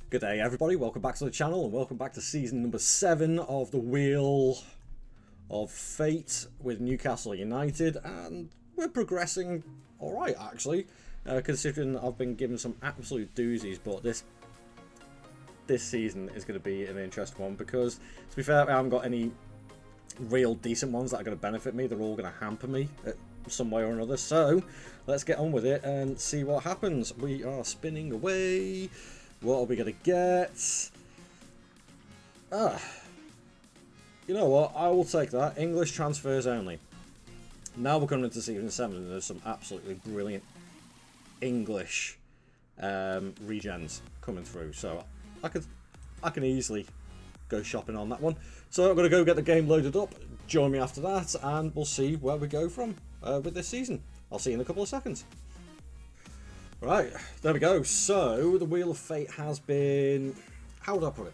Good day everybody, welcome back to the channel and welcome back to season number 7 of the Wheel of Fate with Newcastle United, and we're progressing alright actually, considering I've been given some absolute doozies, but this season is going to be an interesting one because, to be fair, I haven't got any real decent ones that are going to benefit me. They're all going to hamper me some way or another, so let's get on with it and see what happens. We are spinning away. What are we going to get? You know what? I will take that. English transfers only. Now we're coming into season 7 and there's some absolutely brilliant English regens coming through. So I can easily go shopping on that one. So I'm going to go get the game loaded up. Join me after that and we'll see where we go from with this season. I'll see you in a couple of seconds. Right, there we go. So the Wheel of Fate has been, how would I put it,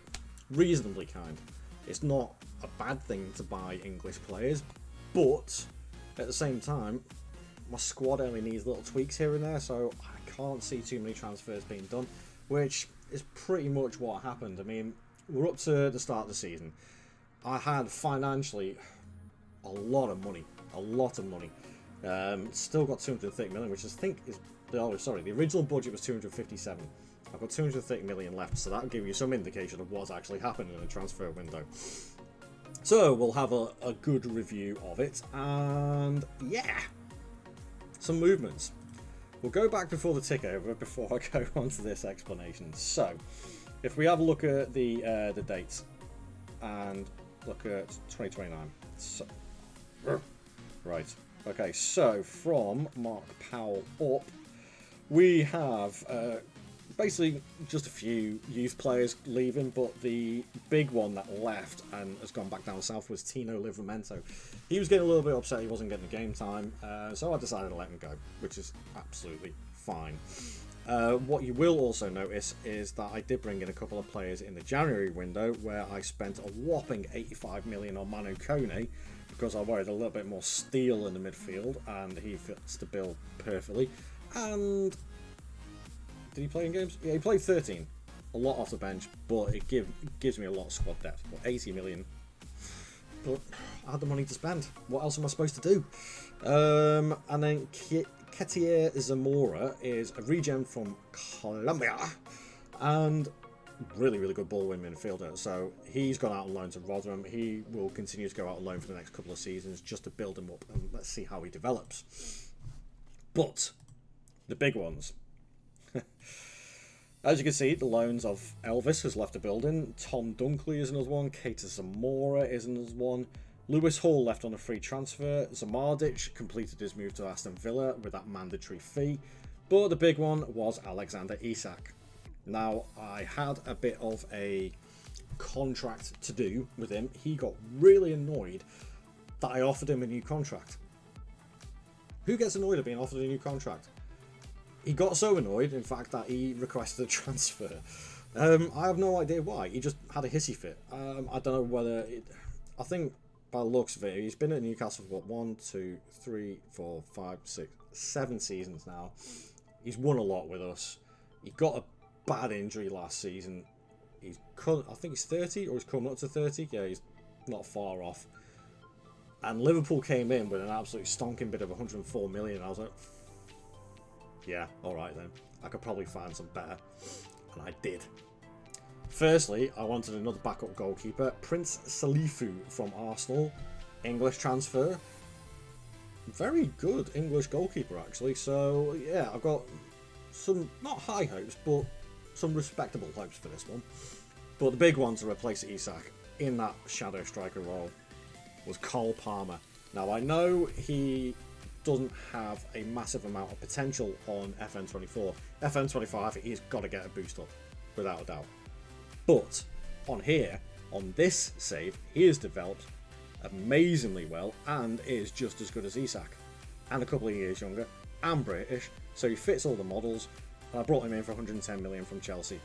reasonably kind. It's not a bad thing to buy English players, but at the same time, my squad only needs little tweaks here and there, so I can't see too many transfers being done, which is pretty much what happened. I mean, we're up to the start of the season. I had financially a lot of money, still got 230 million, which I think is, oh sorry, the original budget was 257. I've got 230 million left, so that'll give you some indication of what's actually happening in the transfer window. So we'll have a good review of it, and yeah, some movements. We'll go back before the tick over before I go on to this explanation. So if we have a look at the dates and look at 2029. So, right, okay, so from Mark Powell up, we have basically just a few youth players leaving, but the big one that left and has gone back down south was Tino Livramento. He was getting a little bit upset he wasn't getting the game time, so I decided to let him go, which is absolutely fine. What you will also notice is that I did bring in a couple of players in the January window where I spent a whopping 85 million on Manu Kone because I wanted a little bit more steel in the midfield and he fits the bill perfectly. And did he play in games? Yeah, he played 13. A lot off the bench, but it gives me a lot of squad depth. Well, 80 million. But I had the money to spend. What else am I supposed to do? And then Ketier Zamora is a regen from Colombia. And really, really good ball winning midfielder. So he's gone out on loan to Rotherham. He will continue to go out on loan for the next couple of seasons just to build him up. And let's see how he develops. But the big ones. As you can see, the loans of Elvis has left the building. Tom Dunkley is another one. Keita Zamora is another one. Lewis Hall left on a free transfer. Zamardic completed his move to Aston Villa with that mandatory fee. But the big one was Alexander Isak. Now, I had a bit of a contract to do with him. He got really annoyed that I offered him a new contract. Who gets annoyed at being offered a new contract? He got so annoyed, in fact, that he requested a transfer. I have no idea why. He just had a hissy fit. I don't know whether... I think, by the looks of it, he's been at Newcastle for, what, 1, 2, 3, 4, 5, 6, 7 seasons now. He's won a lot with us. He got a bad injury last season. I think he's 30, or he's coming up to 30. Yeah, he's not far off. And Liverpool came in with an absolute stonking bid of 104 million. I was like... yeah, alright then. I could probably find some better. And I did. Firstly, I wanted another backup goalkeeper. Prince Salifu from Arsenal. English transfer. Very good English goalkeeper, actually. So, yeah, I've got some, not high hopes, but some respectable hopes for this one. But the big one to replace Isak in that shadow striker role was Cole Palmer. Now, I know he doesn't have a massive amount of potential on FN24. FN25, he's got to get a boost up, without a doubt. But on here, on this save, he has developed amazingly well and is just as good as Isak. And a couple of years younger, and British, so he fits all the models. And I brought him in for 110 million from Chelsea.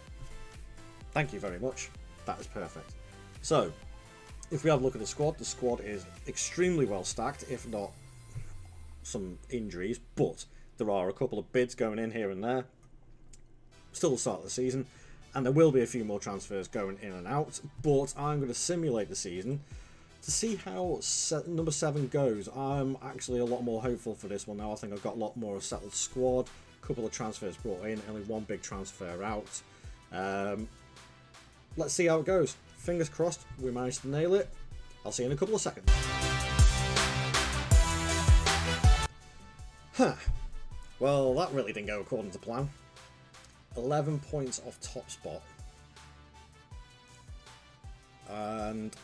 Thank you very much. That is perfect. So, if we have a look at the squad is extremely well stacked, if not some injuries, but there are a couple of bids going in here and there. Still the start of the season. And there will be a few more transfers going in and out, but I'm going to simulate the season to see how number 7 goes. I'm actually a lot more hopeful for this one now. I think I've got a lot more of a settled squad, a couple of transfers brought in, only one big transfer out. Let's see how it goes. Fingers crossed we managed to nail it. I'll see you in a couple of seconds. Well, that really didn't go according to plan. 11 points off top spot. And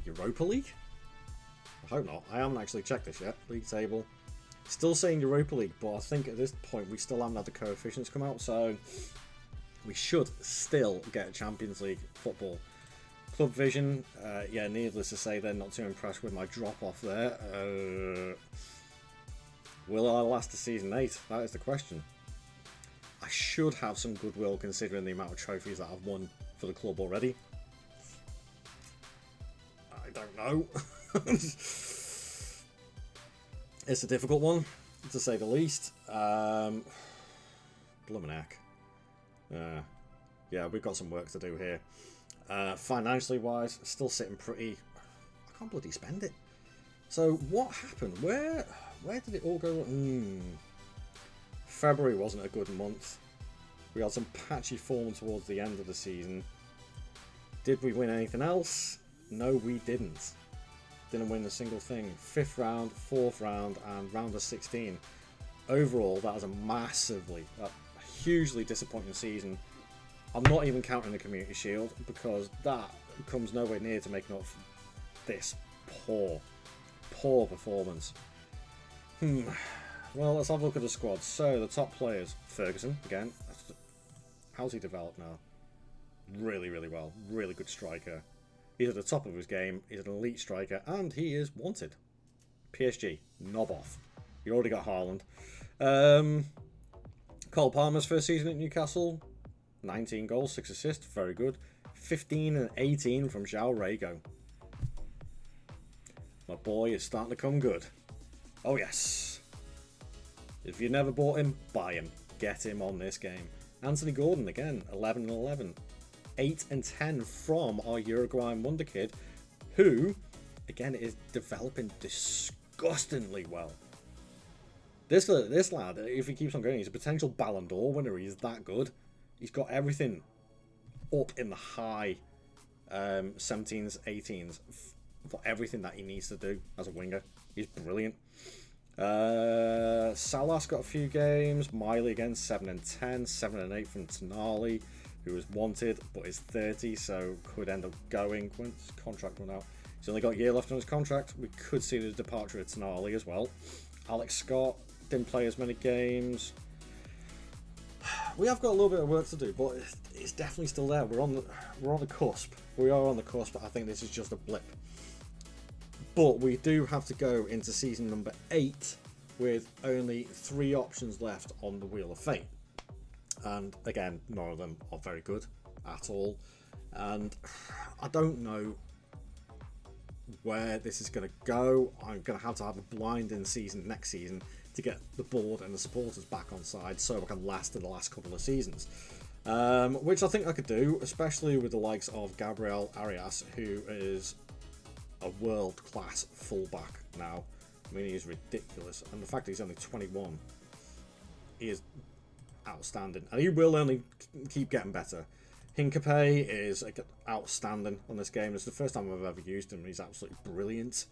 Europa League? I hope not. I haven't actually checked this yet. League table. Still saying Europa League, but I think at this point we still haven't had the coefficients come out, so we should still get a Champions League football. Club Vision, yeah, needless to say, they're not too impressed with my drop-off there. Will I last to Season 8? That is the question. I should have some goodwill considering the amount of trophies that I've won for the club already. I don't know. It's a difficult one, to say the least. Blimmin' heck. Yeah, we've got some work to do here. Financially wise, still sitting pretty... I can't bloody spend it. So, what happened? Where did it all go? February wasn't a good month. We had some patchy form towards the end of the season. Did we win anything else? No, we didn't. Didn't win a single thing. 5th round, 4th round, and round of 16. Overall, that was a hugely disappointing season. I'm not even counting the Community Shield because that comes nowhere near to making up for this poor performance. Well, let's have a look at the squad. So, the top players. Ferguson, again. How's he developed now? Really, really well. Really good striker. He's at the top of his game. He's an elite striker. And he is wanted. PSG, knob off. You already got Haaland. Cole Palmer's first season at Newcastle. 19 goals, 6 assists. Very good. 15 and 18 from João Rego. My boy is starting to come good. Oh, yes. If you never bought him, buy him. Get him on this game. Anthony Gordon, again, 11 and 11. 8 and 10 from our Uruguayan wonder kid, who, again, is developing disgustingly well. This lad, if he keeps on going, he's a potential Ballon d'Or winner. He's that good. He's got everything up in the high 17s, 18s for everything that he needs to do as a winger. He's brilliant. Salah's got a few games. Miley again, 7 and 10, 7 and 8 from Tonali, who was wanted but is 30, so could end up going when his contract run out. He's only got a year left on his contract. We could see the departure of Tonali as well. Alex Scott didn't play as many games. We have got a little bit of work to do, but it's definitely still there. We're on the cusp. We are on the cusp, but I think this is just a blip. But we do have to go into season number 8 with only 3 options left on the Wheel of Fate. And again, none of them are very good at all. And I don't know where this is going to go. I'm going to have a blinding season next season to get the board and the supporters back on side so I can last in the last couple of seasons. Which I think I could do, especially with the likes of Gabriel Arias, who is a world-class fullback now. I mean, he is ridiculous. And the fact that he's only 21, he is outstanding. And he will only keep getting better. Hincapié is outstanding on this game. It's the first time I've ever used him. He's absolutely brilliant.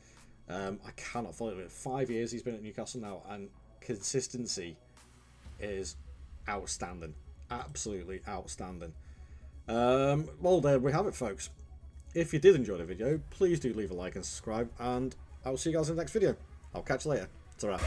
I cannot follow it. 5 years he's been at Newcastle now, and consistency is outstanding. Absolutely outstanding. Well, there we have it, folks. If you did enjoy the video, please do leave a like and subscribe, and I will see you guys in the next video. I'll catch you later. Ta-ra.